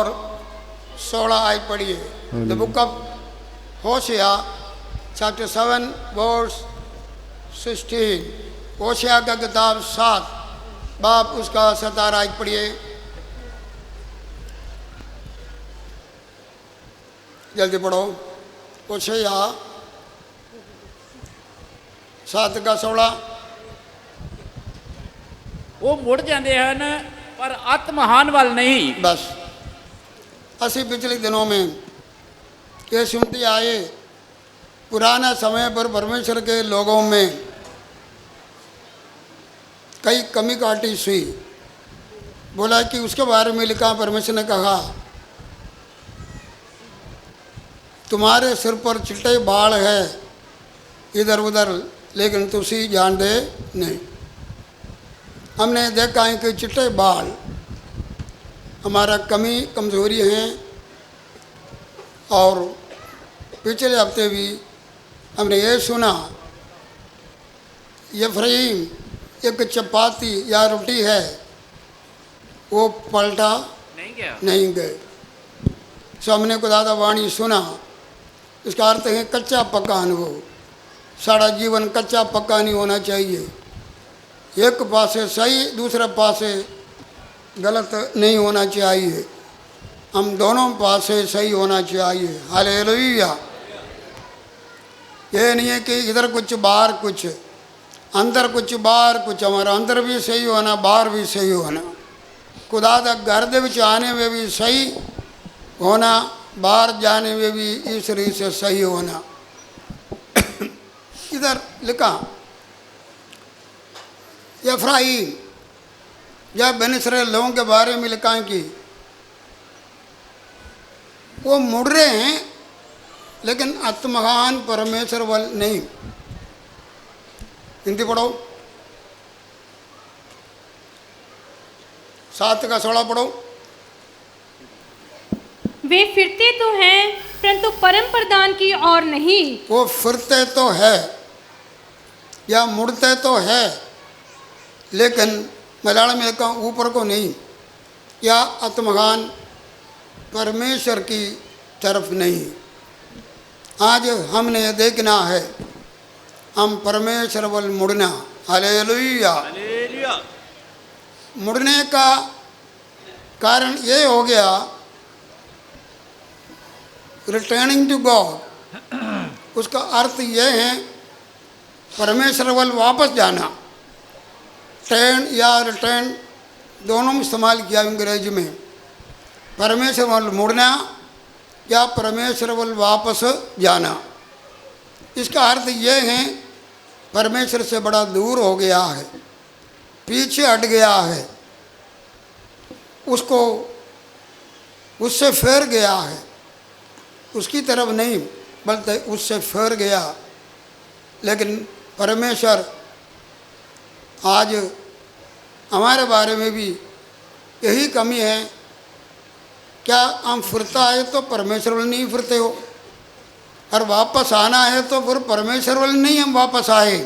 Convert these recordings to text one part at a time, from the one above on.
और 16 आय पढ़िए। The book of Hosea chapter 7 verse 16। Hosea का किताब 7 बाप उसका 17 आय पढ़िए। जल्दी पढ़ो। होशिया 7 का 16। वो मुड़ जाते हैं पर आत्महान वाल नहीं। बस असी पिछले दिनों में ये सुनते आए पुराना समय पर परमेश्वर के लोगों में कई कमी काटी हुई। बोला कि उसके बारे में लिखा, परमेश्वर ने कहा तुम्हारे सिर पर चिट्टे बाल है इधर उधर, लेकिन तुसी जानते नहीं। हमने देखा है कि चिट्टे बाल हमारा कमी कमज़ोरी है। और पिछले हफ्ते भी हमने ये सुना यफ्रईम एक चपाती या रोटी है वो पलटा नहीं गए। सो हमने खुदा वाणी सुना। इसका अर्थ है कच्चा पक्का अनुभव। सारा जीवन कच्चा पक्का नहीं होना चाहिए। एक पासे सही दूसरे पासे गलत नहीं होना चाहिए। हम दोनों पासे सही होना चाहिए। हालेलुया। ये नहीं है कि इधर कुछ बाहर कुछ, अंदर कुछ बाहर कुछ। हमारा अंदर भी सही होना, बाहर भी सही होना। खुदा दा घर दे विच आने में भी सही होना, बाहर जाने में भी ईश्वरी से सही होना। इधर लिखा यफ्राईम या बन इसराइल लोगों के बारे में लिखा है कि वो मुड़ रहे हैं लेकिन आत्महान परमेश्वर वाल नहीं। हिंदी पढ़ो। 7 का 16 पढ़ो। वे फिरते तो हैं परंतु परम प्रधान की ओर नहीं। वो फिरते तो है या मुड़ते तो है लेकिन मलयालम में लिखा ऊपर को नहीं, या आत्महान परमेश्वर की तरफ नहीं। आज हमने ये देखना है हम परमेश्वर वल मुड़ना। हालेलुया। मुड़ने का कारण ये हो गया रिटर्निंग टू गॉड। उसका अर्थ ये है परमेश्वर वल वापस जाना। टर्न या रिटर्न दोनों में इस्तेमाल किया अंग्रेजी में। परमेश्वर वल मुड़ना या परमेश्वर वल वापस जाना। इसका अर्थ ये है परमेश्वर से बड़ा दूर हो गया है, पीछे हट गया है, उसको उससे फेर गया है। उसकी तरफ नहीं बल्कि उससे फेर गया। लेकिन परमेश्वर आज हमारे बारे में भी यही कमी है। क्या हम फिरता है तो परमेश्वर वाले नहीं फिरते हो, और वापस आना है तो फिर परमेश्वर वाले नहीं हम वापस आए,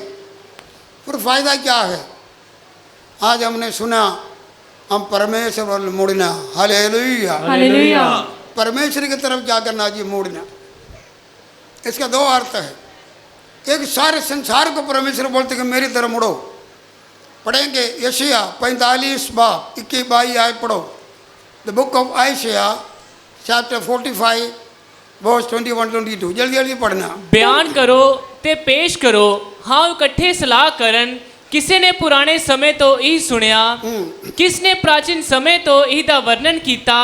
फिर फ़ायदा क्या है? आज हमने सुना हम परमेश्वर वाले मुड़ना। हालेलुया। हालेलुया। परमेश्वर की तरफ क्या करना चाहिए? मुड़ना। इसका 2 अर्थ है। एक सारे संसार को परमेश्वर बोलते कि मेरी तरफ मुड़ो। पढ़ेंगे यशायाह 45 बाब 21-22 आए पढ़ो। The book of Isaiah chapter 45 verse 21-22। जल्दी जल्दी पढ़ना। बयान करो ते पेश करो, हाँ इकट्ठे सलाह करन। किसी ने पुराने समय तो यही सुनिया, किसने प्राचीन समय तो इहदा वर्णन कीता।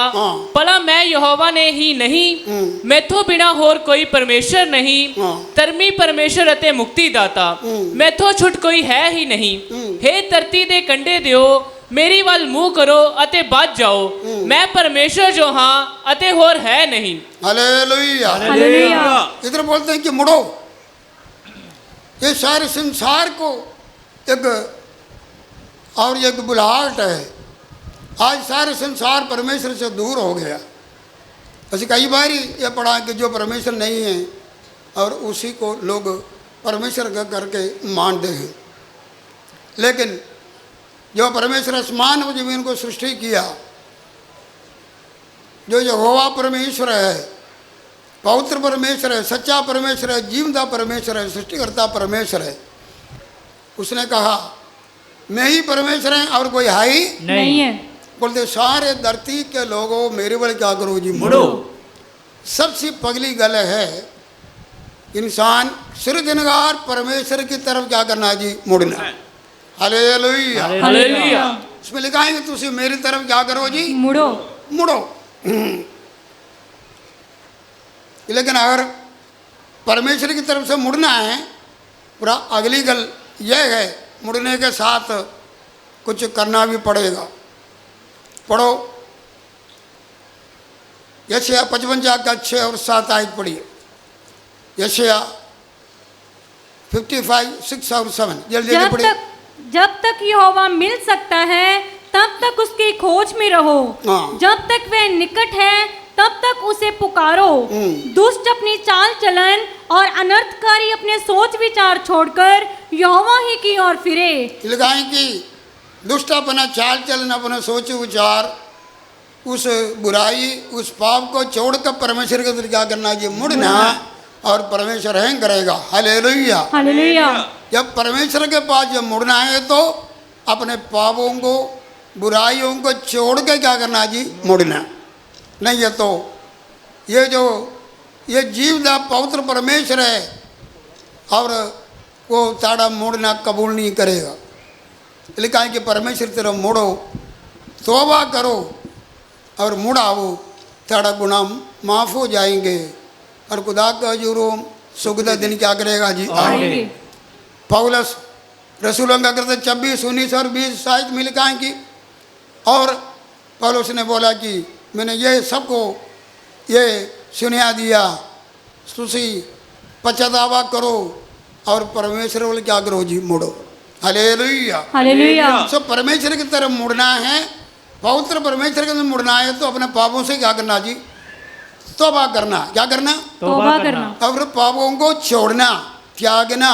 भला मैं यहोवा ने ही नहीं, मैथों बिना होर कोई परमेश्वर नहीं। धर्मी परमेश्वर अते मुक्तिदाता, मैथों छुट कोई है ही नहीं। हे धरती दे कंडे दियो, मेरी वाल मुंह करो अते बच जाओ। मैं परमेश्वर जो हाँ अते होर है नहीं। हालेलुया। हालेलुया। इधर बोलते हैं कि मुड़ो। ये सारे संसार को एक और एक बुलाहट है। आज सारे संसार परमेश्वर से दूर हो गया। ऐसे कई बार ये पढ़ा कि जो परमेश्वर नहीं है और उसी को लोग परमेश्वर का करके मानते हैं। लेकिन जो परमेश्वर आसमान और जमीन को सृष्टि किया, जो यहोवा परमेश्वर है, पवित्र परमेश्वर है, सच्चा परमेश्वर है, जीवंत परमेश्वर है, सृष्टिकर्ता परमेश्वर है, उसने कहा मैं ही परमेश्वर है और कोई है ही नहीं है। बोलते सारे धरती के लोगों मेरे बल क्या करो जी, मुड़ो। सबसे पगली गल है इंसान सृजनहार परमेश्वर की तरफ क्या करना जी, मुड़ना। हालेलुया। हालेलुया। उसमें लिखा है कि तुसी मेरी तरफ क्या करो जी, मुड़ो। मुड़ो। लेकिन अगर परमेश्वर की तरफ से मुड़ना है, पूरा अगली गल यह है, मुड़ने के साथ कुछ करना भी पड़ेगा। पढ़ो यशायाह 55 का 6 और 7 आयत पढ़िए। यशायाह 55, 6 और 7 जल्दी जल्दी पढ़िए। जब तक यहोवा मिल सकता है तब तक उसकी खोज में रहो। हाँ। जब तक वह निकट है तब तक उसे पुकारो। दुष्ट अपनी चाल चलन और अनर्थकारी अपने सोच विचार छोड़कर यहोवा ही की ओर फिरे। लिखाएं कि दुष्ट अपना चाल चलन, अपना सोच विचार, उस बुराई, उस पाप को छोड़कर परमेश्वर के तरफ क्या करना जी, मुड़ना, और परमेश्वर है करेगा। हालेलुया। हालेलुया। जब परमेश्वर के पास जब मुड़ना है तो अपने पापों को, बुराइयों को छोड़ के क्या करना जी, मुड़ना। नहीं है तो ये जीवदा पवित्र परमेश्वर है और वो ताड़ा मुड़ना कबूल नहीं करेगा। लिखा है कि परमेश्वर तरफ मुड़ो, तौबा करो और मुड़ाओ, ताड़ा गुनाह माफ़ हो जाएंगे और खुदा का जुर्म सुगदा दिन क्या करेगा जी, आएंगे। पौलुस रसूलों का करते 26, 19 और 20 साहित्य में लिखा है कि और पौलुस ने बोला कि मैंने ये सबको ये सुनिया दिया, तुसी पश्चाताप करो और परमेश्वर वाले क्या करो जी, मुड़ो। हालेलुया। हालेलुया। सो परमेश्वर की तरफ मुड़ना है, पवित्र परमेश्वर की तरफ मुड़ना है तो अपने पापों से क्या करना जी, तौबा करना। क्या करना, तौबा करना। और पापों को छोड़ना, त्यागना।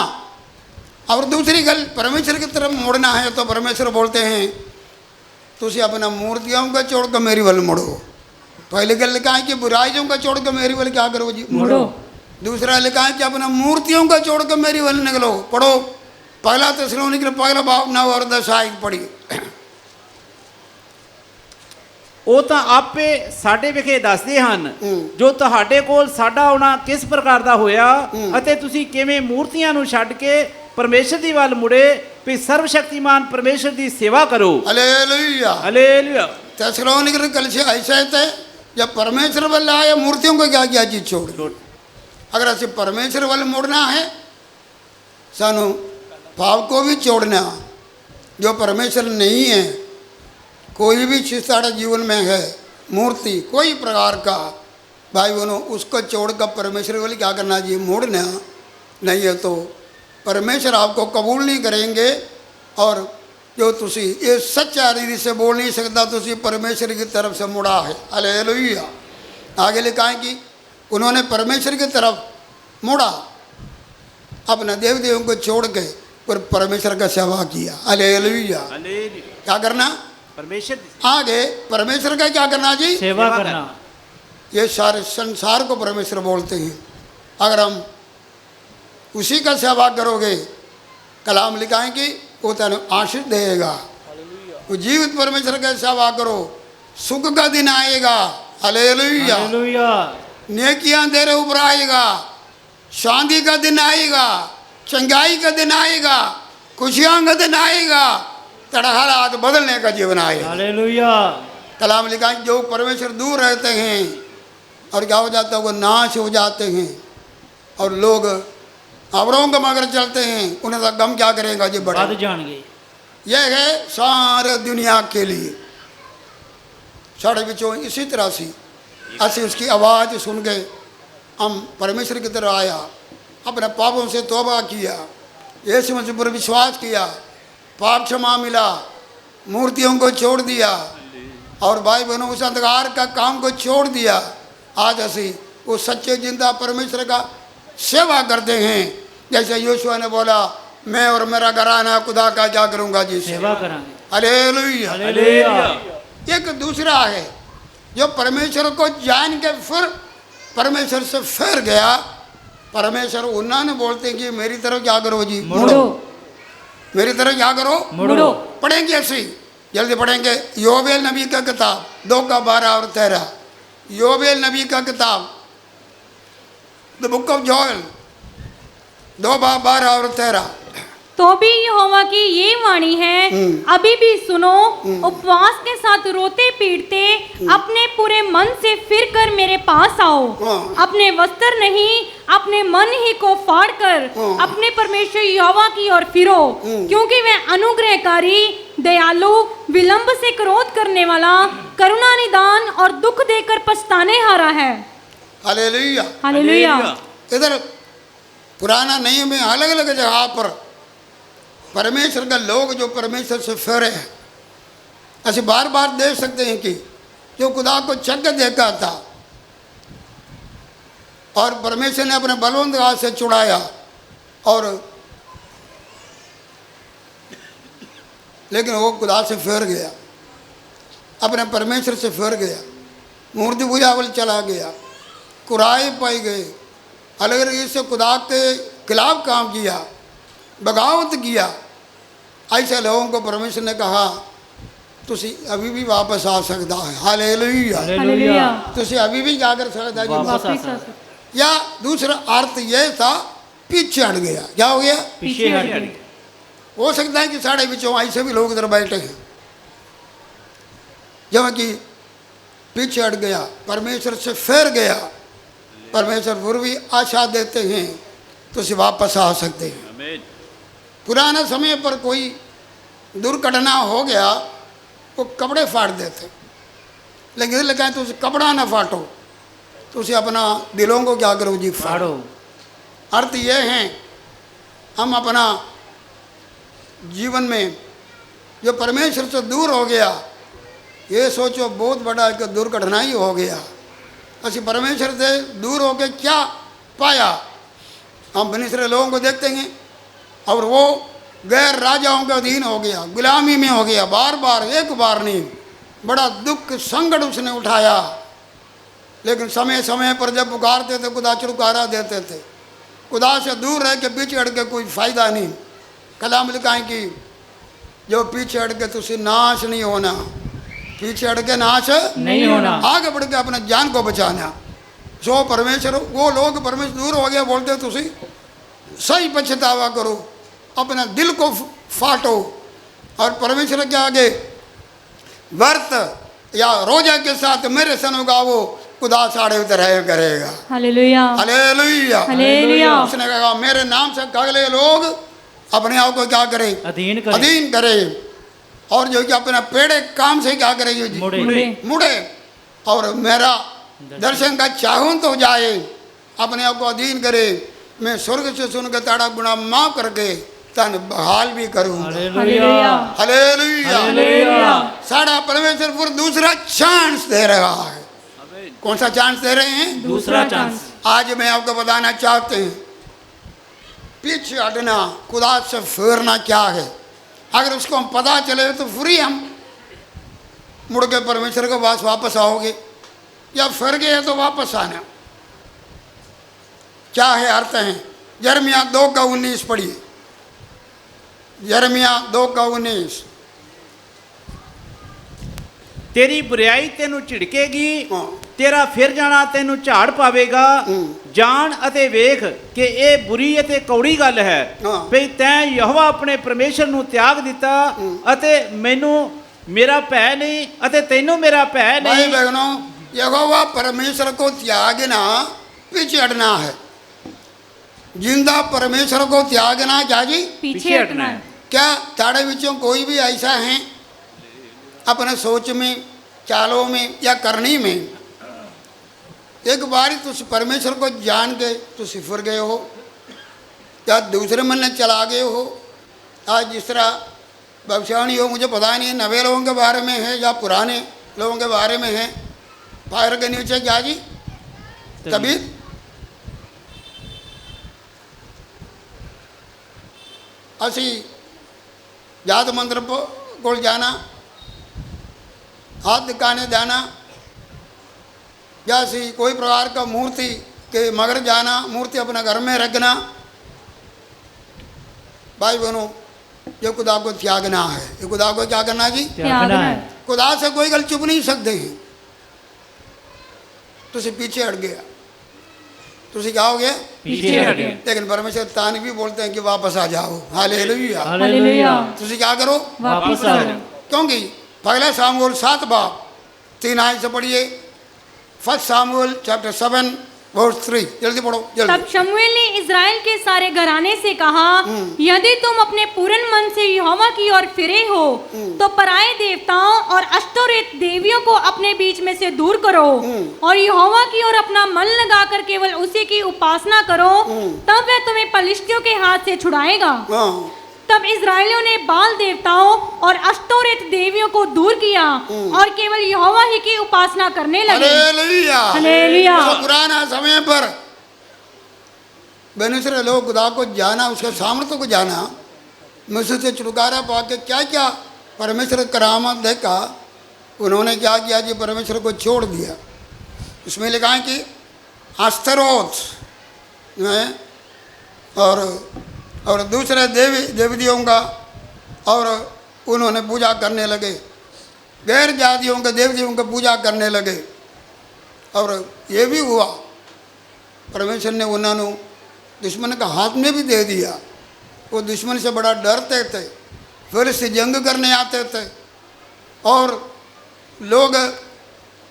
और दूसरी गल परमेश्वर की तरफ मुड़ना है तो परमेश्वर बोलते हैं तुसी अपना मूर्तियों का छोड़ कर मेरी बल मुड़ो। पहले गल लिखा है कि बुराइयों का छोड़ कर मेरी बल क्या करो जी, मुड़ो। दूसरा लिखा है कि अपना मूर्तियों का छोड़ कर मेरी बल निकलो। पढ़ो पहला थिस्सलुनीके पहला बाब 9 और 10 आयत पढ़िए। ਉਹ ਤਾਂ ਆਪੇ ਸਾਡੇ ਵਿਖੇ ਦੱਸਦੇ ਹਨ ਜੋ ਤੁਹਾਡੇ ਕੋਲ ਸਾਡਾ ਆਉਣਾ ਕਿਸ ਪ੍ਰਕਾਰ ਦਾ ਹੋਇਆ ਅਤੇ ਤੁਸੀਂ ਕਿਵੇਂ ਮੂਰਤੀਆਂ ਨੂੰ ਛੱਡ ਕੇ ਪਰਮੇਸ਼ਰ ਦੀ ਵੱਲ ਮੁੜੇ ਵੀ ਸਰਵ ਸ਼ਕਤੀਮਾਨ ਪਰਮੇਸ਼ਰ ਦੀ सेवा करो। हालेलुया। हालेलुया। थिस्सलुनीके कल से ऐसा है जब परमेश्वर वाला आया मूर्तियों को क्या किया जी, छोड़। अगर ऐसे परमेश्वर वाले मुड़ना है सानू पाप को भी छोड़ना। जो परमेश्वर नहीं है, कोई भी चीज़ साढ़े जीवन में है, मूर्ति कोई प्रकार का, भाई बहनों उसको छोड़कर परमेश्वर वाले क्या करना जी, मुड़ना। नहीं है तो परमेश्वर आपको कबूल नहीं करेंगे। और जो तुसी ये सच्चा रीति से बोल नहीं सकता, तुसी परमेश्वर की तरफ से मुड़ा है। हालेलुया। आगे लिखा है कि उन्होंने परमेश्वर की तरफ मुड़ा, अपने देव देवों को छोड़ के और परमेश्वर का सेवा किया। हालेलुया। क्या करना, परमेश्वर आगे परमेश्वर का क्या करना जी, सेवा करना। ये सारे संसार को परमेश्वर बोलते हैं। अगर हम उसी का सेवा करोगे, कलाम लिखा है कि वो तेन आशीष देगा। वो जीवित परमेश्वर का सेवा करो, सुख का दिन आएगा। हालेलुया। हालेलुया। नेकियां तेरे ऊपर आएगा, शांति का दिन आएगा, चंगाई का दिन आएगा, खुशियां का दिन आएगा, तेरा हालात बदलने का जीवन आएगा। हालेलुया। कलाम लिखा है जो परमेश्वर दूर रहते हैं और क्या हो जाता है, वो नाश हो जाते हैं और लोग अवरों का मगर चलते हैं, उन्हें तो गम क्या करेगा जी, बढ़ जाएंगे। यह है सारे दुनिया के लिए। साढ़े बिचों इसी तरह से ऐसे उसकी आवाज़ सुन के हम परमेश्वर की तरफ आया, अपने पापों से तौबा किया, यीशु मसीह पर विश्वास किया, पाप क्षमा मिला, मूर्तियों को छोड़ दिया और भाई बहनों उस अंधकार का काम को छोड़ दिया। आज ऐसी वो सच्चे जिंदा परमेश्वर का सेवा करते हैं। जैसे यहोशू ने बोला मैं और मेरा घराना खुदा का क्या करूँगा जी, सेवा करेंगे। हालेलुया। हालेलुया। एक दूसरा है जो परमेश्वर को जान के फिर परमेश्वर से फिर गया, परमेश्वर उन्होंने बोलते कि मेरी तरफ क्या करो जी, मुड़ो मेरी तरफ क्या करो, मुड़ो। पढ़ेंगे ऐसे ही, जल्दी पढ़ेंगे। योबेल नबी का किताब 2:12 और 13। योबेल नबी का किताब द बुक ऑफ जोएल 2:12 और 13। तो भी यहोवा की ये वाणी है, अभी भी सुनो, उपवास के साथ रोते पीटते अपने पूरे मन से फिर कर मेरे पास आओ। अपने वस्त्र नहीं, अपने मन ही को फाड़ कर अपने परमेश्वर यहोवा की ओर फिरो, क्योंकि वह अनुग्रहकारी, दयालु, विलंब से क्रोध करने वाला, करुणा निदान और दुख देकर पछताने हारा है। Hallelujah, hallelujah. इधर पुराना नियम में अलग अलग जगह पर परमेश्वर का लोग जो परमेश्वर से फिरे हैं, ऐसे बार बार देख सकते हैं कि जो खुदा को चक देखा था और परमेश्वर ने अपने बलवंत हाथ से छुड़ाया, और लेकिन वो खुदा से फिर गया, अपने परमेश्वर से फिर गया, मूर्ति पूजा वाल चला गया, कुराए पाए गए, अलग अलग से खुदा के खिलाफ काम किया, बगावत किया। ऐसे लोगों को परमेश्वर ने कहा तुसी अभी भी वापस आ सकता है। Hallelujah, hallelujah. तुसी अभी भी क्या कर सकता है, वापस आ सकता। या दूसरा अर्थ ये था पीछे हट गया। क्या हो गया, पीछे हट गया। हो सकता है कि साढ़े बिचों ऐसे भी लोग इधर बैठे हैं जब कि पीछे हट गया, परमेश्वर से फिर गया। परमेश्वर फिर भी आशा देते हैं तुसी वापस आ सकते हैं। पुराने समय पर कोई दुर्घटना हो गया वो कपड़े फाड़ देते, लेकिन इसलिए कहें तुझे कपड़ा ना फाटो, तुझे अपना दिलों को क्या करो जी, फाड़ो। अर्थ ये है हम अपना जीवन में जो परमेश्वर से दूर हो गया, ये सोचो बहुत बड़ा एक दुर्घटना ही हो गया। ਅਸੀਂ परमेश्वर से दूर होकर क्या पाया, हम बनिसरे लोगों को देखते हैं और वो गैर राजाओं के अधीन हो गया, गुलामी में हो गया, बार बार एक बार नहीं, बड़ा दुख संकट उसने उठाया। लेकिन समय समय पर जब पुकारते थे खुदा छुटकारा देते थे। खुदा से दूर रह के पीछे हट के कोई फ़ायदा नहीं। कलाम लिखा है कि जो पीछे हट के तुझसे नाश नहीं होना, पीछे हट के नाश नहीं होना, आगे बढ़ के अपने जान को बचाना। सो परमेश्वर वो लोग परमेश्वर दूर हो गया बोलते तुझे सही पछतावा करो, अपने दिल को फाटो और परमेश्वर के आगे व्रत या रोजा के साथ मेरे सन उगाओ, खुदा साढ़े उतर करेगा। Hallelujah, hallelujah, hallelujah. उसने कहा मेरे नाम से अगले लोग अपने आप को क्या करें, अधीन करे और जो कि अपने पेड़े काम से क्या करेंगे, मुड़े और मेरा दर्शन का चाहून तो जाए, अपने आप को अधीन करे। मैं स्वर्ग से सुनकर ताड़ा गुना माफ करके तन बहाल भी करूँ। Hallelujah, hallelujah. साड़ा परमेश्वर फिर दूसरा चांस दे रहा है। कौन सा चांस दे रहे हैं, दूसरा चांस। आज मैं आपको बताना चाहते हैं पीछे हटना, खुदा से फेरना क्या है। अगर उसको हम पता चले तो फिर हम मुड़ के परमेश्वर के पास वापस आओगे, या फिर गए तो वापस आना। क्या है अर्थ है, यिर्मयाह 2:19 पढ़िए, यिर्मयाह 2:19। तेरी बुराई तेनू झिड़केगी, तेरा फिर जाना तेनू झाड़ पावेगा। जान अते वेख कि ਇਹ बुरी ਅਤੇ ਕੌੜੀ ਗੱਲ ਹੈ ਭਈ ਤੈਂ ਯਹੋਵਾ ਆਪਣੇ ਪਰਮੇਸ਼ਰ ਨੂੰ ਤਿਆਗ ਦਿੱਤਾ ਅਤੇ ਮੈਨੂੰ मेरा भय नहीं अते तैनू मेरा भय नहीं। भाई बहनों, यहोवा परमेश्वर को त्यागना पीछे हटना है। जिंदा परमेश्वर को त्यागना क्या जी, पीछे हटना है। क्या ताड़े विचों कोई भी ऐसा है अपने सोच में, चालों में या करनी में एक बार तुम परमेश्वर को जान के तो सिफर गए हो या दूसरे मन में चला गए हो। आज जिस तरह भविष्यवाणी हो, मुझे पता नहीं नवे लोगों के बारे में है या पुराने लोगों के बारे में है। फायर के नीचे क्या जी, कभी असी जात मंत्र को जाना, हाथ दिखाने जाना, जैसी कोई प्रकार का मूर्ति के मगर जाना, मूर्ति अपना घर में रखना, भाई बहनों ये खुदा को त्यागना है। ये खुदा को क्या करना जी? त्यागना है। खुदा से कोई गल चुप नहीं सकते हैं। तुझे पीछे हट गया, तुझे क्या हो गया? पीछे हट गए। लेकिन परमेश्वर तान भी बोलते हैं कि वापस आ जाओ। हालेलुया। हालेलुया। तुझे क्या करो? वापस आ जाओ। क्योंकि पहला सामुएल 7 बाब 3 आयत से पढ़िए। फर्स्ट सामुएल चैप्टर 7 वर्स 3, जल्दी पढ़ो जल्दी। तब शमूएल ने इज़राइल के सारे घराने से कहा, यदि तुम अपने पूर्ण मन से यहोवा की ओर फिरे हो तो पराये देवताओं और अश्तोरेत देवियों को अपने बीच में से दूर करो और यहोवा की ओर अपना मन लगाकर केवल उसी की उपासना करो, तब वह तुम्हें पलिश्तियों के हाथ से छुड़ाएगा। हाँ, तब इज़राइलियों ने बाल देवताओं और अश्तोरेत देवियों को दूर किया और केवल यहोवा ही की उपासना करने लगे। हालेलुया। हालेलुया। तो पुराना समय पर बेनूसरे लोग खुदा को जाना, उसके सामर्थ्य को जाना, मूसा से छुटकारा पाके क्या क्या परमेश्वर करामत देखा, उन्होंने क्या किया जी? परमेश्वर को छोड़ दिया। उसमें लिखा है कि अस्तरोत और दूसरे देवियों का और उन्होंने पूजा करने लगे, गैर जातियों के देवियों का पूजा करने लगे। और ये भी हुआ परमेश्वर ने उन्होंने दुश्मन का हाथ में भी दे दिया। वो दुश्मन से बड़ा डरते थे, फिर से जंग करने आते थे। और लोग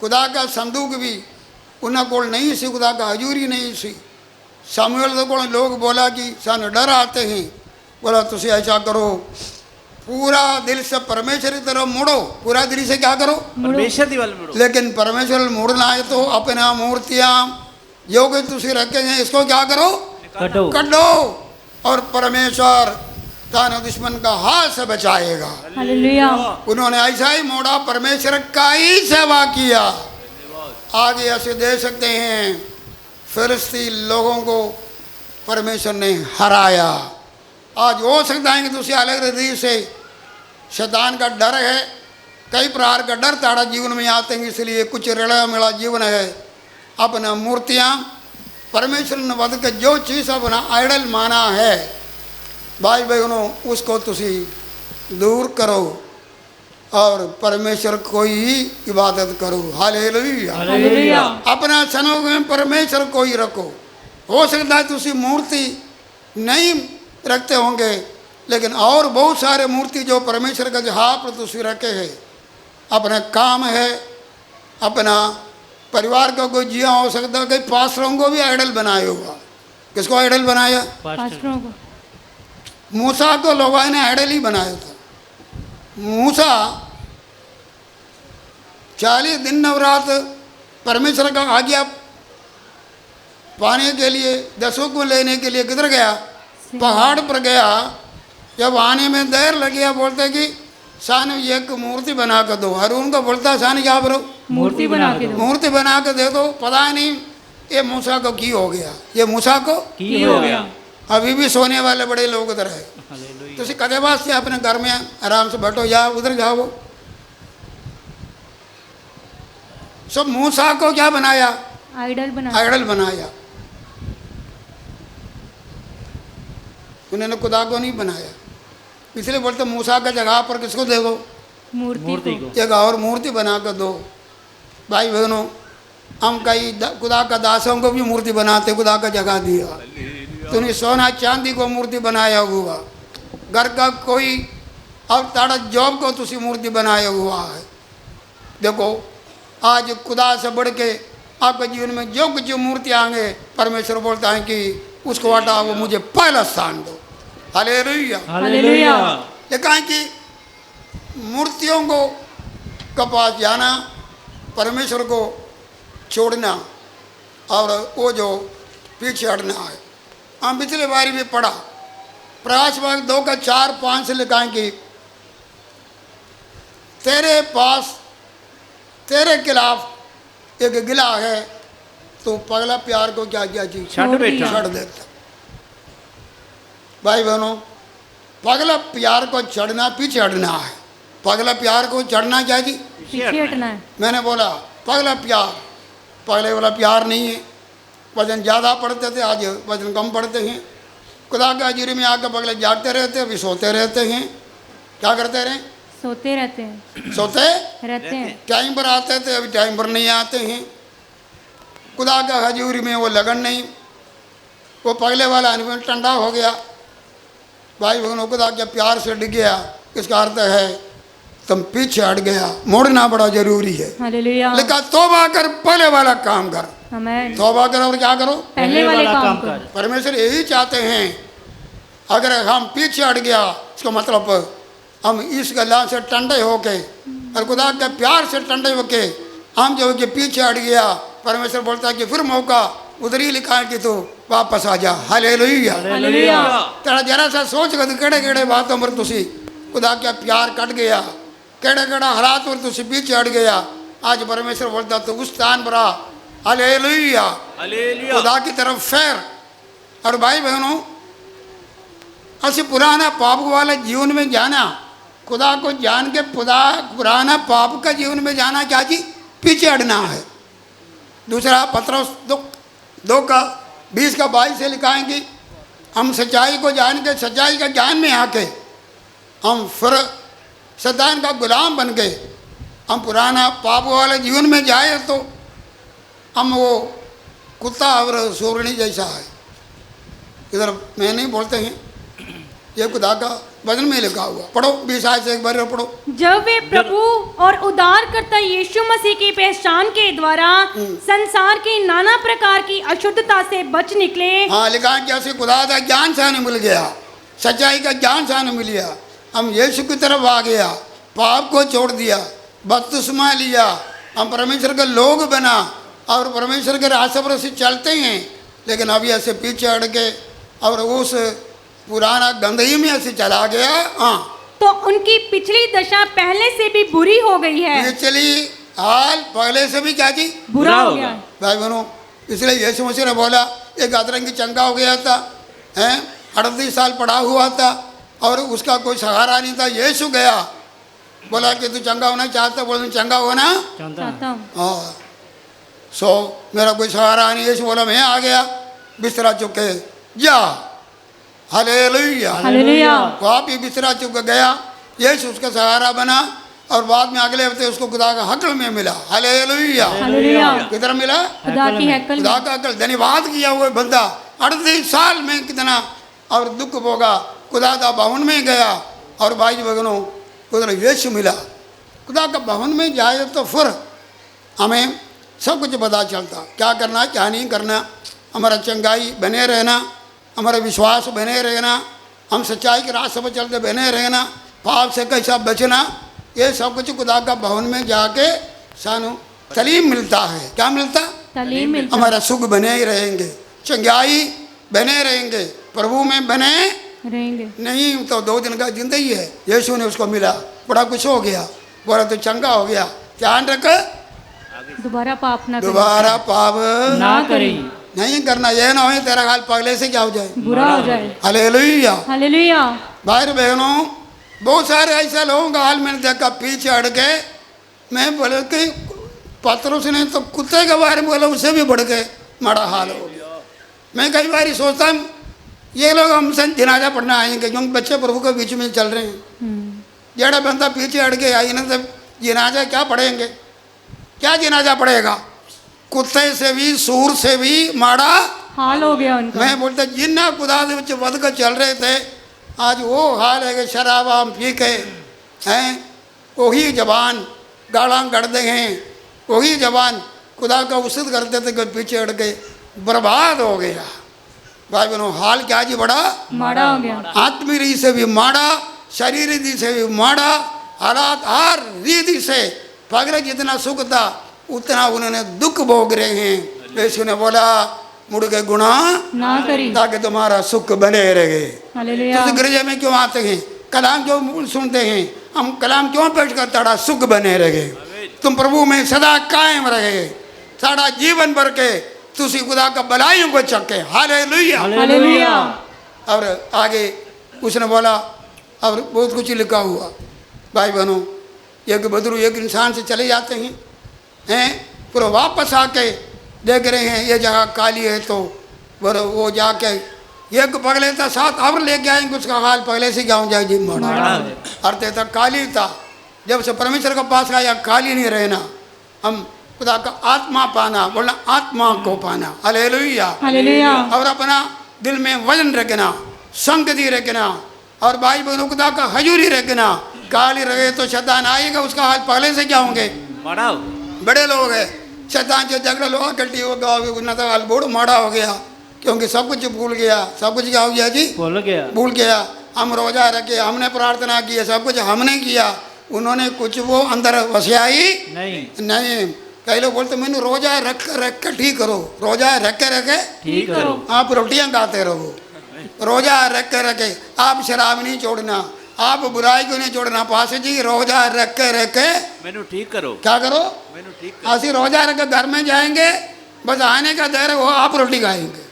खुदा का संदूक भी उन्हें कोल नहीं सी, खुदा का हजूरी नहीं सी। सामुएल को लोग बोला कि सान डर आते हैं, बोला तुझे ऐसा करो, पूरा दिल से परमेश्वर की तरफ मुड़ो। पूरा दिल से क्या करो? परमेश्वर दी वाल मुड़ो। लेकिन परमेश्वर मुड़ना है तो अपना मूर्तियाँ जो कि तुझे रखे हैं इसको क्या करो? कटो। कटो। और परमेश्वर ताने दुश्मन का हाथ से बचाएगा। हालेलुया। उन्होंने ऐसा ही मोड़ा, परमेश्वर का ही सेवा किया। आगे ऐसे दे सकते हैं, फिलिस्ती लोगों को परमेश्वर ने हराया। आज हो सकता है कि तुझे अलग हृदय से शैतान का डर है, कई प्रकार का डर ताड़ा जीवन में आते हैं, इसलिए कुछ रड़ा मिला जीवन है। अपना मूर्तियाँ परमेश्वर ने बद के जो चीज़ अपना आइडल माना है, भाई बहनों उसको तुझे दूर करो और परमेश्वर को ही इबादत करो। हालेलुया। हालेलुया। अपना सनों में परमेश्वर को ही रखो। हो सकता है तुझे मूर्ति नहीं रखते होंगे, लेकिन और बहुत सारे मूर्ति जो परमेश्वर का जहाँ पर तुझे रखे हैं, अपना काम है, अपना परिवार का कोई जिया हो सकता है, कई पास्टरों को भी आइडल बनाया होगा। किसको आइडल बनाया? पास्टरों को। मूसा को लोगों ने आइडल ही बनाया था। मूसा 40 दिन नवरात परमेश्वर का आज्ञा पाने के लिए, दसों को लेने के लिए किधर गया? पहाड़ पर गया। जब आने में देर लग गया, बोलते कि सान एक मूर्ति बना कर दो। हारून को बोलता सान क्या करो? मूर्ति बना के दो। मूर्ति बना कर दे दो। पता नहीं ये मूसा को की हो गया, ये मूसा को की हो गया। अभी भी सोने वाले बड़े लोग उधर है। तो कदे वास्ते अपने घर में आराम से बैठो, या उधर जाओ। सब मूसा को क्या बनाया? आइडल बना। आइडल बनाया। उन्होंने खुदा को नहीं बनाया, इसलिए बोलते मूसा का जगह पर किसको दे दो? मूर्ति को। एक और मूर्ति बना कर दो। भाई बहनों, हम कई खुदा का दासों को भी मूर्ति बनाते, खुदा का जगह दिया। तूने सोना चांदी को मूर्ति बनाया हुआ, घर का कोई अब ताड़ा जॉब को तुसी मूर्ति बनाया हुआ है। देखो आज खुदा से बढ़ के आपके जीवन में जो कुछ मूर्ति आएंगे, परमेश्वर बोलता है कि उसको हटाओ, वो मुझे पहला स्थान दो। हालेलुया। हालेलुया। ये कहा कि मूर्तियों को के पास जाना, परमेश्वर को छोड़ना और वो जो पीछे हटना है। हम पिछले बारी भी पढ़ा, प्रकाश भाग 2 का 4-5 से लिखा है कि तेरे पास तेरे खिलाफ एक गिला है तो पगला प्यार को क्या किया जी? छड़ बैठा। छड़ देता। भाई बहनों, पगला प्यार को चढ़ना पीछे हटना है। पगला प्यार को चढ़ना क्या जी? पीछे हटना है। मैंने बोला पगला प्यार पहले वाला प्यार नहीं है। वजन ज़्यादा पढ़ते थे, आज वजन कम पढ़ते हैं। खुदा के हजूरी में आकर पगले जागते रहते, अभी सोते रहते हैं। क्या करते रहे? सोते रहते हैं, सोते रहते हैं। टाइम पर आते थे, अभी टाइम पर नहीं आते हैं। खुदा का हजूरी में वो लगन नहीं, वो पहले वाला अनुभव ठंडा हो गया। भाई बहनों, खुदा के प्यार से डिग गया, इसका अर्थ है तुम पीछे हट गया। मोड़ना बड़ा जरूरी है। हालेलुया, लेकिन तौबा कर, पहले वाला काम कर। आमेन। तौबा करो और क्या करो? पहले वाले काम को। परमेश्वर यही चाहते हैं। अगर हम पीछे हट गया, इसका मतलब हम इस गला से ठंडे होके और खुदा के प्यार से ठंडे होके हम जो कि पीछे हट गया, परमेश्वर बोलता है कि फिर मौका उधर ही लिखा है कि तू वापस आ जा। Hallelujah, hallelujah. तेरा जरा सा सोच कर केड़े केड़े बातों पर तुसी खुदा का प्यार कट गया, केड़े केड़ा हालात पर तुसी पीछे हट गया। आज परमेश्वर बोलता तो उस स्थान पर आ। हालेलुया, खुदा की तरफ फेर। और भाई बहनों, ऐसे पुराना पाप वाला जीवन में जाना, खुदा को जान के पुराना पाप का जीवन में जाना क्या जी? पीछे हटना है। दूसरा पत्रोस 2:20-22 से लिखाएंगे, हम सच्चाई को जान के, सच्चाई का ज्ञान में आके हम फिर शैतान का गुलाम बन गए। हम पुराना पाप वाले जीवन में जाए तो हम वो कुत्ता और सूरणी जैसा है। इधर मैं नहीं बोलते हैं, ये खुदा का वचन में लिखा हुआ। पढ़ो 20 आयत से एक बार पढ़ो। जब वे प्रभु और उद्धारकर्ता यीशु मसीह की पहचान के द्वारा संसार की नाना प्रकार की अशुद्धता से बच निकले। हाँ, लिखा है कि ऐसे खुदा का ज्ञान साने मिल गया, सच्चाई का ज्ञान साने मिल गया। हम यीशु की तरफ आ गया, पाप को छोड़ दिया, बपतिस्मा लिया, हम परमेश्वर के लोग बना और परमेश्वर के रास्ते पर से चलते हैं। लेकिन अभी ऐसे पीछे हट के और उस पुराना गंदगी में ऐसे चला गया। हाँ, तो उनकी पिछली दशा पहले से भी बुरी हो गई है। पिछली हाल पहले से भी क्या जी? बुरा हो गया। भाई बहनों, इसलिए यीशु मसीह ने बोला, एक अदरंगी चंगा हो गया था, हैं 38 साल पड़ा हुआ था और उसका कोई सहारा नहीं था। यीशु गया, बोला कि तू चंगा होना चाहता? बोला चंगा होना चाहता हूँ। हाँ, मेरा कोई सहारा नहीं। यीशु बोला मैं आ गया, बिस्तरा चुके जा। Hallelujah, hallelujah. वापी बिस्तरा चुक गया, यीशु उसका सहारा बना और बाद में अगले हफ्ते उसको खुदा का हकल में मिला। Hallelujah, hallelujah. किधर मिला? खुदा की हैकल खुदा का हकल। धन्यवाद किया हुआ बंदा 38 साल में कितना और दुख भोगा, खुदा का भवन में गया और भाई बहनों उधर यीशु मिला। खुदा का भवन में जाए तो फिर हमें सब कुछ पता चलता, क्या करना क्या नहीं करना। हमारा चंगाई बने रहना, हमारा विश्वास बने रहना, हम सच्चाई के रास्ते पर चलते बने रहना, पाप से कैसा बचना, ये सब कुछ खुदा का भवन में जाके सानू तालीम मिलता है। क्या मिलता? तालीम मिलता। हमारा सुख बने ही रहेंगे, चंगाई बने रहेंगे, प्रभु में बने रहेंगे। नहीं तो 2 दिन का जिंदगी है। यीशु ने उसको मिला, बड़ा कुछ हो गया, बोला तो चंगा हो गया। ध्यान रख, दोबारा पाप ना दोबारा पाप ना करें, नहीं करना। यह ना हो तेरा हाल पगले से क्या हो जाए, बुरा हो जाए। हालेलुया। हालेलुया। भाई बहनों, बहुत सारे ऐसे लोगों का हाल मैंने देखा पीछे हट के। मैं बोले कि पतरस ने तो कुत्ते के बारे में बोला, उससे भी बढ़ के बड़ा हाल हो गया। मैं कई बार सोचता हूँ ये लोग हमसे जनाजा पढ़ना आएंगे, क्योंकि बच्चे प्रभु के बीच में चल रहे हैं। जड़ा बंदा पीछे हट के आई ना तो जनाजा क्या पढ़ेंगे? क्या जनाजा पढ़ेगा? कुत्ते से भी सूर से भी माड़ा हाल हो गया उनका। मैं बोलता जिन्ना खुदा दे विच वध के चल रहे थे, आज वो हाल है कि शराब आम पी के हैं, वही जबान गाला गढ़ते हैं, वही जबान खुदा का उसित करते थे कि पीछे हट के बर्बाद हो गया। भाई बहनों, हाल क्या जी? बड़ा माड़ा हो गया। आत्मीय रीति से भी माड़ा, शरीर रीति से भी माड़ा, हालात हर रीति से। पगले जितना सुख था उतना उन्होंने दुख भोग रहे हैं। यीशु ने बोला मुड़ के गुनाह ना करी, ताकि तुम्हारा सुख बने रहे। हालेलुया। तुम गिरजे में क्यों आते हैं? कलाम क्यों सुनते हैं? हम कलाम क्यों पेश कर? ताड़ा सुख बने रहे, तुम प्रभु में सदा कायम रहे, साड़ा जीवन भर के तुसी खुदा का भलाइयों को चखे। Hallelujah, hallelujah. और आगे उसने बोला और बहुत कुछ लिखा हुआ। भाई बहनों, एक बदरू एक इंसान से चले जाते हैं, फिर वापस आके देख रहे हैं ये जगह काली है तो वो जाके एक पगले था साथ और लेके आएंगे, उसका हाल पहले से क्या हो जाए जी माड़ा। अर्थ था काली था, जब से परमेश्वर के पास आया काली नहीं रहना, हम खुदा का आत्मा पाना, बोलना आत्मा को पाना, हालेलुया हालेलुया। और अपना दिल में वजन रखना, संगति रखना और भाई बहनों खुदा का हजूरी रखना। काली रहे तो शैतान आएगा, उसका हाल पहले से क्या होंगे माड़ा। बड़े लोग हैं, शैतान से झगड़ा लो गलती होगा, उन्ना तो हाल बूढ़ माड़ा हो गया, क्योंकि सब कुछ भूल गया। सब कुछ क्या हो गया जी भूल गया। हम रोजा रखे, हमने प्रार्थना की, सब कुछ हमने किया, उन्होंने कुछ वो अंदर वसिया ही नहीं। कई लोग बोलते मैंने रोजा रख के ठीक करो, रोजा रख के ठीक करो। आप रोटियां खाते रहो, रोजा रख के आप शराब नहीं छोड़ना, आप बुराई को नहीं छोड़ना। पास जी रोजा रख के मैनू ठीक करो। क्या करो, मैनू ठीक करो। ऐसी रोजा रख के घर में जाएंगे, बस आने का देर है वो आप रोटी खाएंगे।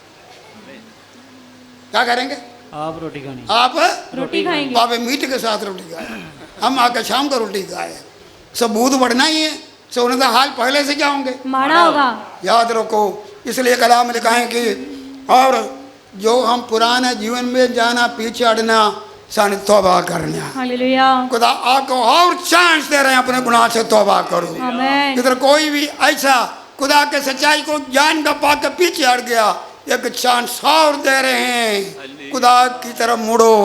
क्या करेंगे, आप रोटी खानी, आप रोटी खाएंगे, आप मीट के साथ रोटी खाए, हम आके शाम को रोटी खाए। सब बूध बढ़ना ही है, सो उनका हाल पहले से क्या होंगे माड़ा होगा। याद रखो, इसलिए कलाम लिखा है कि और जो हम पुराने जीवन में जाना पीछे हटना सान तौबा करना। हालेलुया। खुदा आपको और चांस दे रहे हैं, अपने गुनाह से तौबा करो। आमीन। इधर कोई भी ऐसा खुदा के सच्चाई को जान का पा के पीछे हट गया, एक चांस और दे रहे हैं, खुदा की तरफ मुड़ो,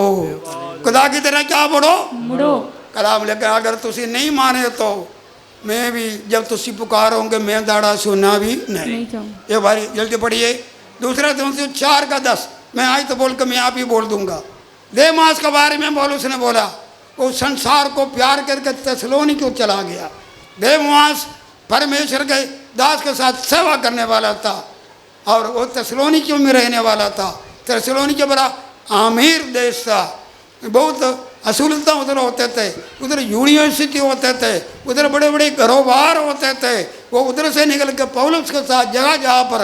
खुदा की तरफ क्या मुड़ो। कलाम लेकर अगर तुसी नहीं माने तो मैं भी जब तुसी पुकारोगे मैं दाड़ा सुनना भी नहीं। ये बारी जल्दी पढ़िए, दूसरा तुमसे 4:10। मैं आज तो बोल कर मैं आप ही बोल दूंगा। देमास के बारे में बोल, उसने बोला वो संसार को प्यार करके तेसलोनी क्यों चला गया। देमास परमेश्वर के दास के साथ सेवा करने वाला था और वो तेसलोनी क्यों में रहने वाला था। तेसलोनी के बड़ा अमीर देश था, बहुत असूलता उधर होते थे, उधर यूनिवर्सिटी होते थे, उधर बड़े बड़े कारोबार होते थे। वो उधर से निकल के पौलुस के साथ जगह जहाँ पर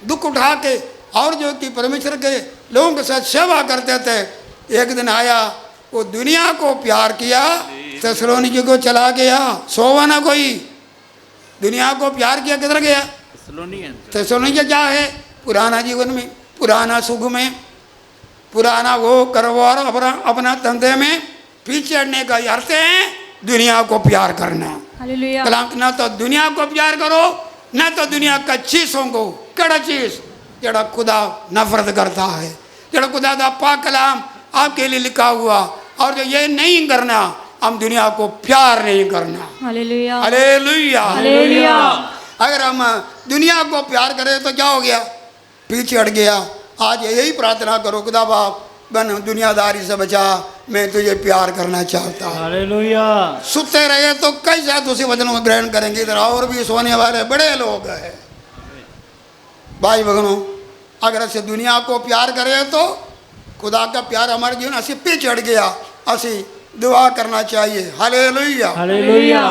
दुख उठा के और जो कि परमेश्वर के लोगों के साथ सेवा करते थे। एक दिन आया, वो दुनिया को प्यार किया, तेसलोनिके को चला गया। सोवा ना कोई, दुनिया को प्यार किया, किधर गया तेसलोनिके। क्या है पुराना जीवन में, पुराना सुख में, पुराना वो कारोबार, अपना धंधे में पीछे हटने का अर्थ है दुनिया को प्यार करना। हालेलुया। कलाम ना तो दुनिया को प्यार करो, ना तो दुनिया का चीज़ों को। कड़ा चीज़ जड़ा खुदा नफरत करता है, जड़ा खुदा का पाक कलाम आपके लिए लिखा हुआ, और जो ये नहीं करना, हम दुनिया को प्यार नहीं करना। Hallelujah hallelujah hallelujah. अगर हम दुनिया को प्यार करें तो क्या हो गया, पीछे हट गया। आज यही प्रार्थना करो, खुदा बाप बन दुनियादारी से बचा, मैं तुझे प्यार करना चाहता हूँ। हालेलुया। सुते रहे तो कैसा तुझे वचनों को ग्रहण करेंगे। इधर और भी सोने वाले बड़े लोग हैं भाई बहनों। अगर ऐसे दुनिया को प्यार करें तो खुदा का प्यार हमारे जीवन ऐसे पीछे हट गया। ऐसी दुआ करना चाहिए। Hallelujah hallelujah.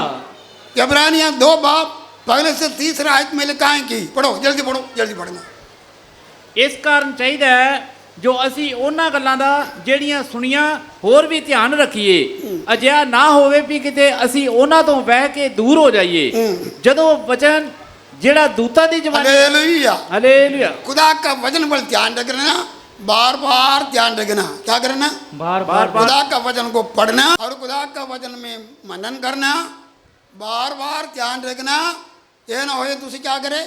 इब्रानियां 2 बाब पहले से 3 आयत में लिखा है कि पढ़ो, जल्दी पढ़ो, जल्दी पढ़ना। ਇਸ ਕਾਰਨ ਚਾਹੀਦਾ ਹੈ ਜੋ ਅਸੀਂ ਉਹਨਾਂ ਗੱਲਾਂ ਦਾ ਜਿਹੜੀਆਂ ਸੁਣੀਆਂ ਹੋਰ ਵੀ ਧਿਆਨ ਰੱਖੀਏ, ਅਜਿਹਾ ਨਾ ਹੋਵੇ ਵੀ ਕਿਤੇ ਅਸੀਂ ਉਹਨਾਂ ਤੋਂ ਵਹਿ ਕੇ ਦੂਰ ਹੋ ਜਾਈਏ। ਜਦੋਂ ਵਚਨ ਜਿਹੜਾ ਦੂਤਾਂ ਦੀ ਜ਼ਬਾਨੀ हालेलुया ਹਾਲੇਲੂਇਆ खुदा का वचन पर ध्यान रखना, बार बार ध्यान रखना। क्या करना, ਬਾਰ ਬਾਰ खुदा का वचन को पढ़ना और खुदा का वचन में मनन करना, बार बार ध्यान रखना। ये ना हो तुझे क्या करे,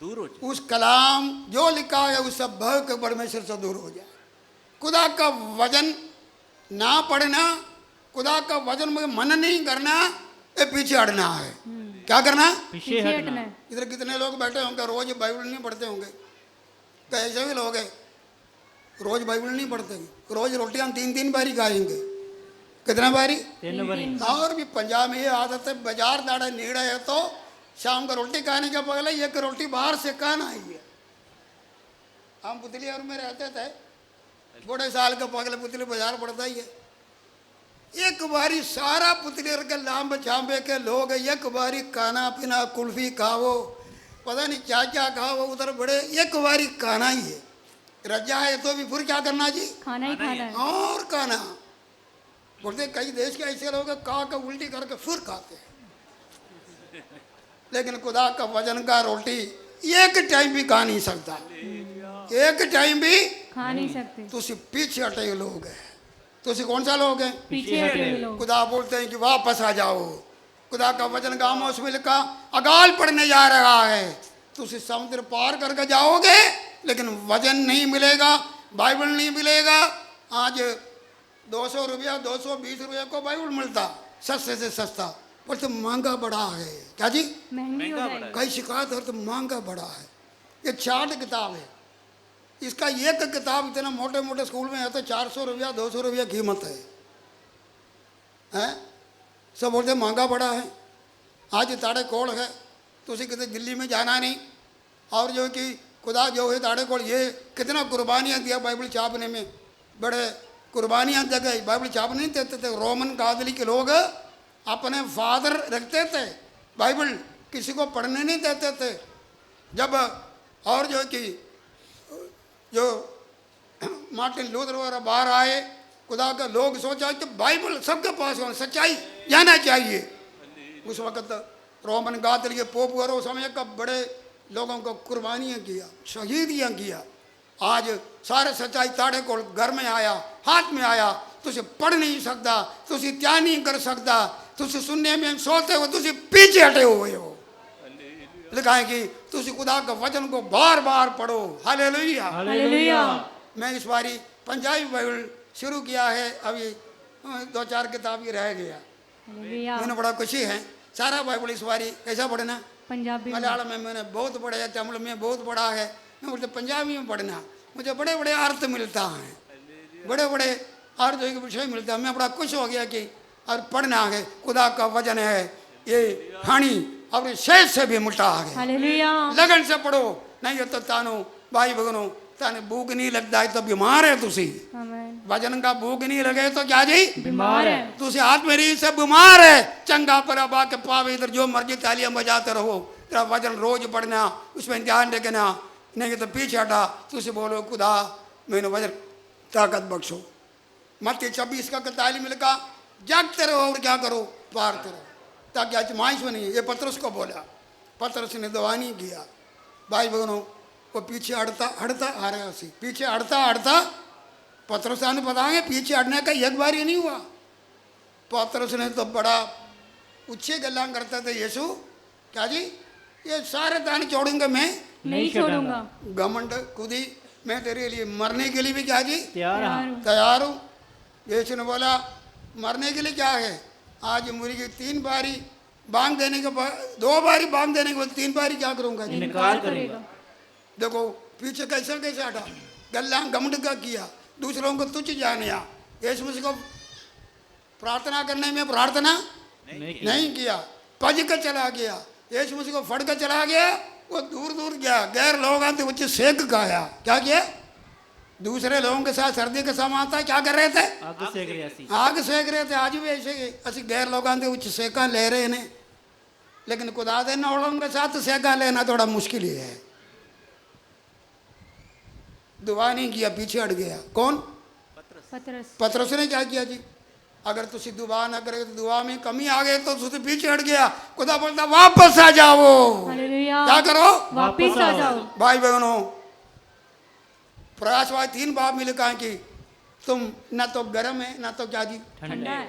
ਦੂਰ ਹੋ ਜਾਏ। उस कलाम जो लिखा है उस सब भय के परमेश्वर से दूर हो जाए। खुदा का वचन ना पढ़ना, खुदा का वचन में मन नहीं करना, ये पीछे हटना है। क्या करना, ਪਿੱਛੇ ਹਟਣਾ। इधर कितने लोग बैठे होंगे रोज बाइबल नहीं पढ़ते होंगे। कैसे भी लोग हैं रोज बाइबल नहीं पढ़ते, रोज रोटियां 3-3 बारी खाएंगे। कितना बारी, 3 बारी। और भी पंजाब में ये आदत है, बाजार दाड़ा नीड़ा है तो शाम का रोटी खाने के पहले एक रोटी बाहर से खाना ही है। हम पुतली और में रहते थे, बड़े साल के पगले पुतली बाजार पड़ता ही है। एक बारी सारा पुतली के लांब झांबे के लोग एक बारी खाना पीना, कुल्फी खाओ, पता नहीं क्या क्या खाओ, उधर बड़े एक बारी खाना ही है। रजा है तो भी फिर क्या करना जी, खाना ही खाना है। और खाना। बोलते कई देश के ऐसे लोग खा के उल्टी करके फिर खाते हैं। लेकिन खुदा का वजन का रोटी एक टाइम भी खा नहीं सकता, एक टाइम भी खा नहीं सकते, तुसी पीछे हटे लोग हैं। तुसी कौन सा लोग हैं? पीछे हटे हुए लोग। खुदा बोलते हैं कि वापस आ जाओ। खुदा का वचन गामोस में लिखा अगाल पड़ने जा रहा है, तुसी समुद्र पार करके जाओगे लेकिन वजन नहीं मिलेगा, बाइबल नहीं मिलेगा। आज 200 रुपया 220 रुपये को बाइबल मिलता, सस्ते से सस्ता, पर तो महंगा बड़ा है। क्या जी? महंगी हो जाएगी। कई शिकायत है तो महंगा बड़ा है। ये 60 किताब है, इसका एक किताब इतना मोटे मोटे स्कूल में है तो 400 रुपया 200 रुपया कीमत है, हैं? सब बोलते महंगा बड़ा है। आज ताड़े कोल है, तुझे कितने दिल्ली में जाना नहीं, और जो कि खुदा जो है ताड़े कोल ये कितना कुर्बानियाँ दिया बाइबल छापने में, बड़े कुर्बानियाँ दे गई। बाइबल छाप नहीं देते थे, रोमन कादली के लोग अपने फादर रखते थे, बाइबल किसी को पढ़ने नहीं देते थे। जब और जो कि जो मार्टिन लूथर वगैरह बाहर आए, खुदा का लोग सोचा कि बाइबल सबके पास हो, सच्चाई जाना चाहिए। उस वक्त रोमन कादली के पोप और उस समय का बड़े लोगों को कुर्बानियाँ किया, शहीदियाँ किया। आज सारे सच्चाई ताड़े को घर में आया, हाथ में आया, तुझे पढ़ नहीं सकता, तुझे क्या नहीं कर सकता, तुझे सुनने में सोते हो, तुझे पीछे हटे हुए हो। लिखा है कि तुझे खुदा का वचन को बार बार पढ़ो। Hallelujah, hallelujah. मैं इस बारी पंजाबी बाइबल शुरू किया है, अभी 2-4 किताब ही रह गया। हालेलुया। मैंने बड़ा खुशी है, सारा बाइबल इस बारी कैसा पढ़ना? पंजाबी में। मलयालम में मैंने बहुत पढ़ा है, तमिल में बहुत पढ़ा है, मैं बोलते पंजाबी में पढ़ना, मुझे बड़े बड़े अर्थ मिलता है, बड़े बड़े अर्थ के विषय मिलता है। मैं बड़ा खुश हो गया कि और पढ़ना है, खुदा का वचन है, ये हानि और शेष से भी मिटा है। हालेलुया। लगन से पढ़ो, नहीं तो तानो भाई बहनों ताने भूख नहीं लगता है तो बीमार है तुसी। आमीन। वजन का भूख नहीं लगे तो क्या जी? बीमार है। तुझे हाथ में रीढ़ से बीमार है, चंगा पर अब आके पावे इधर जो मर्जी तालियां बजाते रहो, तेरा वजन रोज पढ़ना, उसमें ध्यान रखना, नहीं तो पीछे हटा। तुझे बोलो खुदा मैंने वजन ताकत बख्शो। मत्ती 26 का 41 में लिखा जागते रहो और क्या करो? पार करो, ताकि आजमाइश में नहीं। ये पतरस को बोला, पतरस ने दवा नहीं किया। भाई बहनों वो पीछे हटता आ रहा सी, पीछे हटता पतरस ने बताएंगे पीछे हटने का एक बार ही नहीं हुआ। पतरस ने तो बड़ा ऊंचे गल्ला करता था, यीशु क्या जी ये सारे दान छोड़ूंगा मैं नहीं छोड़ूंगा। घमंड खुदी मैं तेरे लिए मरने के लिए भी क्या जी तैयार हूँ। यीशु ने बोला मरने के लिए क्या है? आज मुर्गी 3 बारी बांग देने के बाद 2 बारी बांग देने के बाद 3 बारी क्या करूँगा जी? इनकार करेगा। देखो पीछे कैसे कैसे हटा, गल्ला घमंड का किया, दूसरों को तुच्छ जाने। यीशु मसीह को प्रार्थना करने में प्रार्थना नहीं किया, पज कर चला गया। यीशु मसीह को फड़ कर चला गया, वो दूर दूर गया, गैर लोग आते बच्चे सेक खाया। क्या किया? दूसरे लोगों के साथ सर्दी के समय आता क्या कर रहे थे? आग सेक रहे थे। आज भी ऐसे असि गैर लोग आते उच्च सेका ले रहे हैं, लेकिन खुदा दे लोगों के साथ सेका लेना थोड़ा मुश्किल ही है। दुआ नहीं किया, पीछे हट गया। कौन? पतरस ने क्या किया जी? अगर तुसी दुआ ना करे तो दुआ में कमी आ गई तो तुझे पीछे हट गया। खुदा बोलता वापस आ जाओ। हालेलुया। क्या करो? वापस आ जाओ। भाई बहनों प्रयासवाद 3 बाब में लिखा है कि तुम ना तो गर्म है ना तो क्या जी ठंडा है।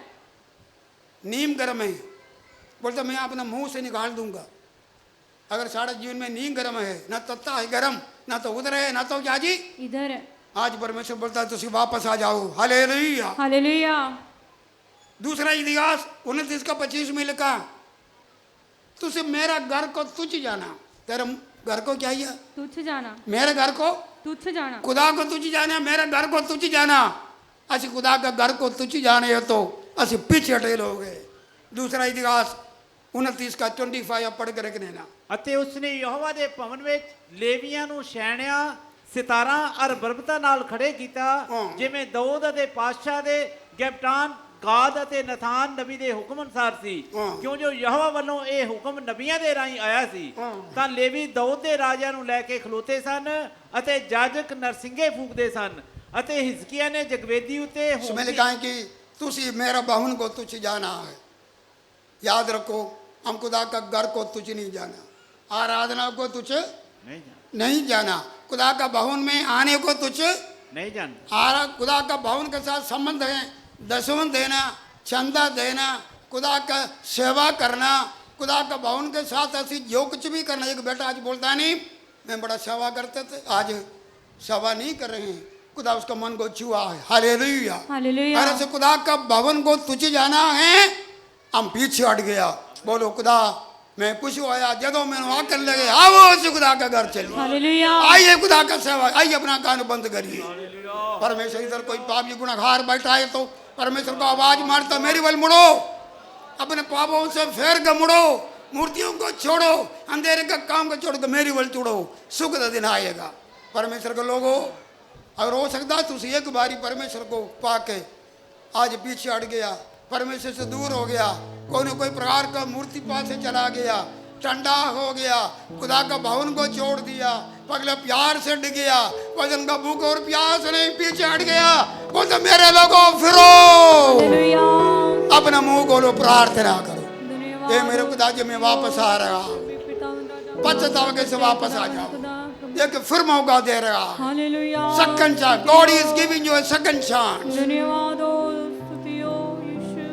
नीम गर्म है, बोलता मैं अपना मुंह से निकाल दूंगा। अगर सारे जीवन में नीम गर्म है, ना तत्ता है गर्म, ना तो उधर है ना तो क्या जी इधर है। आज परमेश्वर बोलता है तुसी वापस आ जाओ। हालेलुया। हालेलुया। दूसरा इतिहास 29:25 में लिखा तुझे मेरा घर को तुझ जाना। तेरा घर को क्या किया? तुझ जाना। मेरे घर को तुझ जाना। खुदा को तुझ जाना, मेरे घर को तुझ जाना। असि खुदा का घर को तुझ जाने हो तो असि पीछे हटे लोग। दूसरा इतिहास 29:25 पढ़ के रखने ना। ਅਤੇ ਉਸਨੇ ਯਹੋਵਾ ਦੇ ਭਵਨ ਵਿੱਚ ਲੇਵੀਆਂ ਨੂੰ ਛੈਣਿਆ ਸਿਤਾਰਾਂ ਅਰ ਬਰਬਤਾ ਨਾਲ ਖੜੇ ਕੀਤਾ, ਜਿਵੇਂ ਦਾਊਦ ਅਤੇ ਪਾਤਸ਼ਾਹ ਦੇ ਗੈਬਟਾਨ ਗਾਦ ਅਤੇ ਨਥਾਨ ਨਬੀ ਦੇ ਹੁਕਮ ਅਨੁਸਾਰ ਸੀ। ਕਿਉਂ ਜੋ ਯਹੋਵਾ ਵੱਲੋਂ ਇਹ ਹੁਕਮ ਨਬੀਆਂ ਦੇ ਰਾਹੀਂ ਆਇਆ ਸੀ, ਤਾਂ ਲੇਵੀ ਦਾਊਦ ਦੇ ਰਾਜਿਆਂ ਨੂੰ ਲੈ ਕੇ ਖਲੋਤੇ ਸਨ ਅਤੇ ਜਾਜਕ ਨਰਸਿੰਗੇ ਫੂਕਦੇ ਸਨ ਅਤੇ ਹਿਜ਼ਕੀਆ ਨੇ ਜਗਵੇਦੀ ਉੱਤੇ उसमें लिखा है कि तुसी मेरा भवन को तुझ जाना है। याद रखो हम खुदा का घर को तुझ नहीं जाना, आराधना को तुझ नहीं जाना। खुदा का भवन में आने को तुझ नहीं जानता। आ खुदा का भवन के साथ संबंध है, दसवंध देना, चंदा देना, खुदा का सेवा करना, खुदा का भवन के साथ ऐसी जो कुछ भी करना। एक बेटा आज बोलता नहीं मैं बड़ा सेवा करते थे, आज सेवा नहीं कर रहे हैं, खुदा उसका मन को छुआ है। Hallelujah hallelujah. अरे से खुदा का भवन को तुझे जाना है, हम पीछे हट गया। बोलो खुदा मैं कुछ आया जदों मैंने वहां कर लगे आओ से खुदा का घर चलिए, हालेलुया। आइए खुदा का सेवा, आइए अपना कान बंद करिए। परमेश्वर इधर कोई पापी गुनहगार बैठा है तो परमेश्वर को आवाज मारता मेरी बल मुड़ो, अपने पापों से फेर कर मुड़ो, मूर्तियों को छोड़ो, अंधेरे का काम को छोड़ कर मेरी बल चुड़ो, सुख का दिन आएगा। परमेश्वर के लोगों अगर हो सकता तो एक बारी परमेश्वर को पाके आज पीछे हट गया, परमेश्वर से दूर हो गया, कोई न कोई प्रकार का मूर्ति पास से चला गया, ठंडा हो गया, खुदा का भवन को छोड़ दिया, पगले प्यार से डिग गया, वजन का भूख और प्यास नहीं, पीछे हट गया। बोलते मेरे लोगों फिरो, हालेलुया। अपना मुंह खोलो, प्रार्थना करो, धन्यवाद। ये मेरे खुदा जी मैं वापस आ रहा हूँ, पश्चाताप के से वापस आ जाओ, एक फिर मौका दे रहा है। Hallelujah. Second chance, God is giving you a second chance. धन्यवाद हो, स्तुति हो यीशु।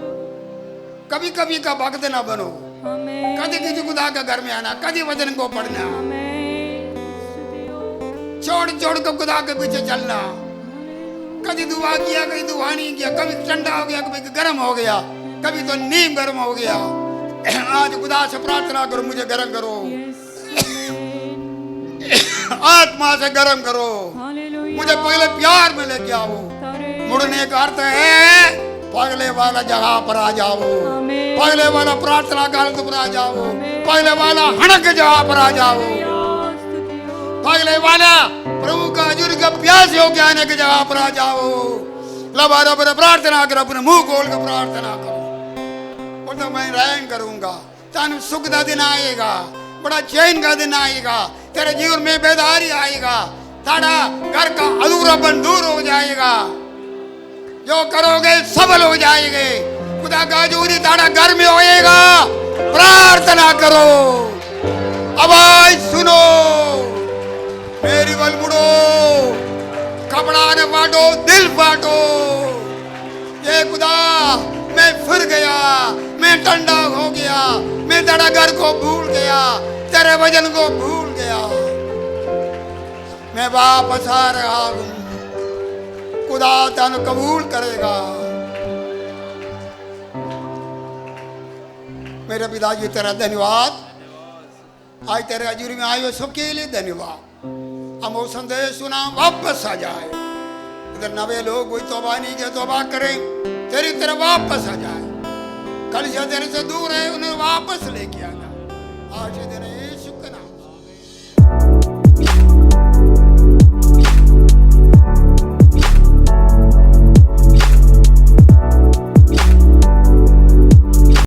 कभी कभी का भक्त ना बनो, आमीन। कभी किसी खुदा का घर में आना, कभी वचन को पढ़ना, आमीन। स्तुति हो। छोड़ छोड़ कर खुदा के पीछे चलना, कभी दुआ किया कभी दुआ नहीं किया, कभी ठंडा हो गया कभी गर्म हो गया, कभी तो नीम गर्म हो गया। आज खुदा से प्रार्थना करो मुझे गर्म करो, आत्मा से गर्म करो, हालेलुया। मुझे पहले प्यार में लेके आओ। मुड़ने का अर्थ है पहले वाला जगह पर आ जाओ, आमीन। पहले वाला प्रार्थना काल पर आ जाओ, पहले वाला हड़क जगह पर आ जाओ, स्तुति हो। पहले वाला प्रभु का हजूर का प्यास हो के आने की जगह पर आ जाओ। लबा रब प्रार्थना करो, अपने मुंह खोल कर प्रार्थना करो। बोलते मैं रहम करूंगा, तन सुख का दिन आएगा, बड़ा चैन का दिन आएगा, तेरे जीवन में बेदारी आएगा, तारा घर का अधूरापन दूर हो जाएगा, जो करोगे सफल हो जाएंगे। खुदा का हजूरी तारा घर में होएगा। प्रार्थना करो, आवाज सुनो, मेरी बल मुड़ो, कपड़ा न बांटो, दिल बांटो। ये खुदा मैं फिर गया, मैं ठंडा हो गया, मैं तेरा घर को भूल गया, तेरे वजन को भूल गया, मैं वापस आ रहा हूं। खुदा तन कबूल करेगा। मेरे पिताजी तेरा धन्यवाद, आज तेरे हजूरी में आए हुए सबके लिए धन्यवाद। हम वो संदेश सुना वापस आ जाए, इधर नवे लोग कोई तौबा नहीं किया तौबा करें, तेरी तरफ वापस आ जाए। कल से तेरे से दूर है उन्हें वापस लेके आ।